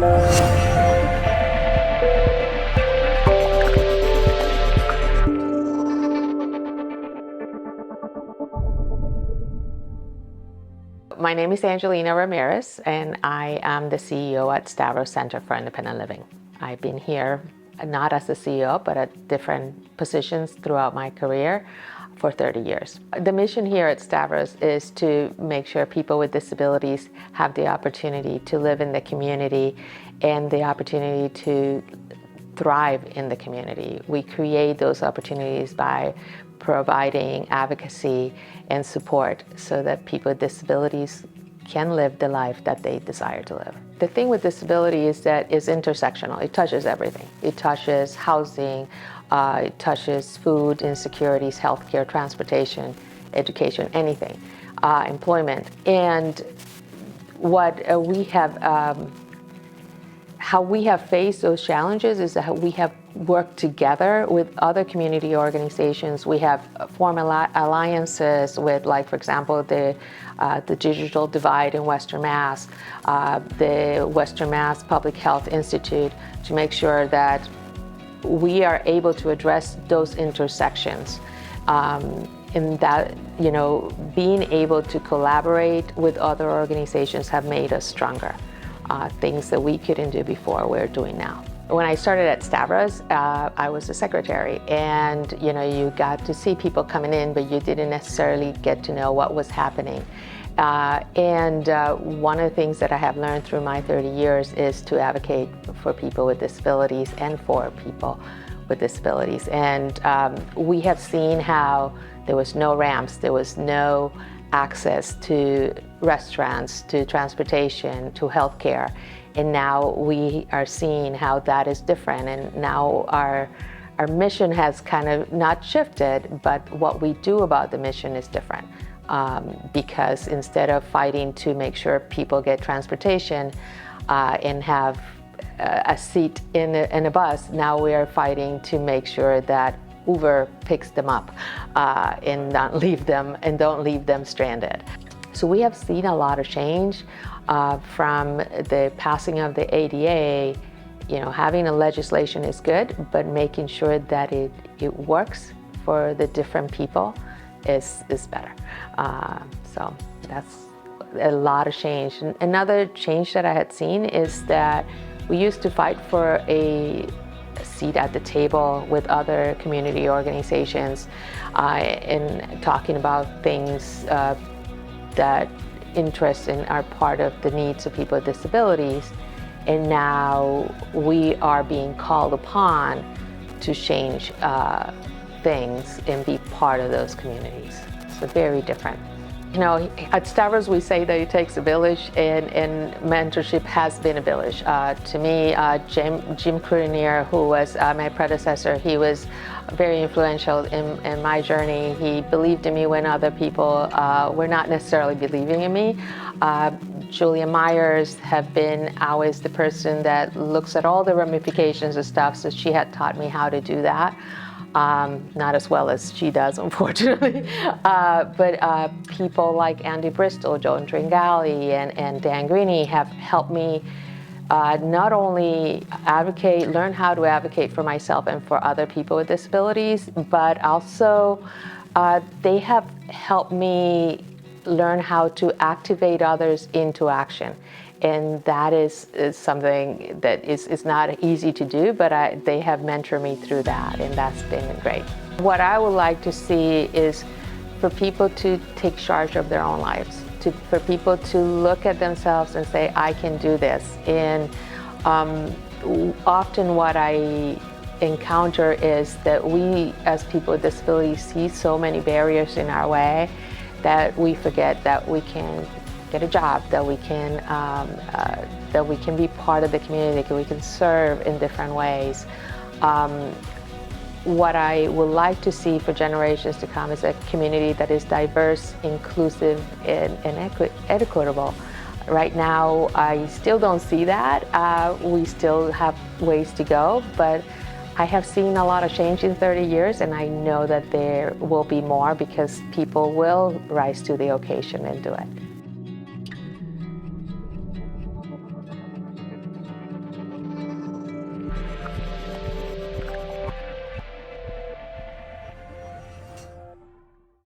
My name is Angelina Ramirez, and I am the CEO at Stavros Center for Independent Living. I've been here not as the CEO, but at different positions throughout my career for 30 years. The mission here at Stavros is to make sure people with disabilities have the opportunity to live in the community and the opportunity to thrive in the community. We create those opportunities by providing advocacy and support so that people with disabilities can live the life that they desire to live. The thing with disability is that it's intersectional. It touches everything. It touches housing, it touches food insecurities, healthcare, transportation, education, anything, employment. And what we have how we have faced those challenges is that we have worked together with other community organizations. We have formed alliances with, like, for example, the Digital Divide in Western Mass, the Western Mass Public Health Institute, to make sure that we are able to address those intersections. And that, being able to collaborate with other organizations have made us stronger. Things that we couldn't do before, we're doing now. When I started at Stavros, I was a secretary, and you got to see people coming in, but you didn't necessarily get to know what was happening. One of the things that I have learned through my 30 years is to advocate for people with disabilities and for people with disabilities. And we have seen how there was no ramps, there was no access to restaurants, to transportation, to healthcare. And now we are seeing how that is different. And now our mission has kind of not shifted, but what we do about the mission is different. Because instead of fighting to make sure people get transportation and have a seat in a bus, now we are fighting to make sure that Uber picks them up and don't leave them stranded. So we have seen a lot of change from the passing of the ADA. Having a legislation is good, but making sure that it works for the different people is better. So that's a lot of change. And another change that I had seen is that we used to fight for a seat at the table with other community organizations and talking about things that interest and are part of the needs of people with disabilities. And now we are being called upon to change things and be part of those communities. So very different. At Stavros we say that it takes a village, and mentorship has been a village. To me, Jim Crunier, who was my predecessor, he was very influential in my journey. He believed in me when other people were not necessarily believing in me. Julia Myers have been always the person that looks at all the ramifications of stuff, so she had taught me how to do that. Not as well as she does, unfortunately. But people like Andy Bristol, Joan Tringali, and Dan Greeny have helped me not only learn how to advocate for myself and for other people with disabilities, but also they have helped me learn how to activate others into action. And that is something that is not easy to do, but they have mentored me through that, and that's been great. What I would like to see is for people to take charge of their own lives, for people to look at themselves and say, I can do this. And often what I encounter is that we, as people with disabilities, see so many barriers in our way that we forget that we can get a job, that we can be part of the community, that we can serve in different ways. What I would like to see for generations to come is a community that is diverse, inclusive, and equitable. Right now, I still don't see that. We still have ways to go, but I have seen a lot of change in 30 years, and I know that there will be more because people will rise to the occasion and do it.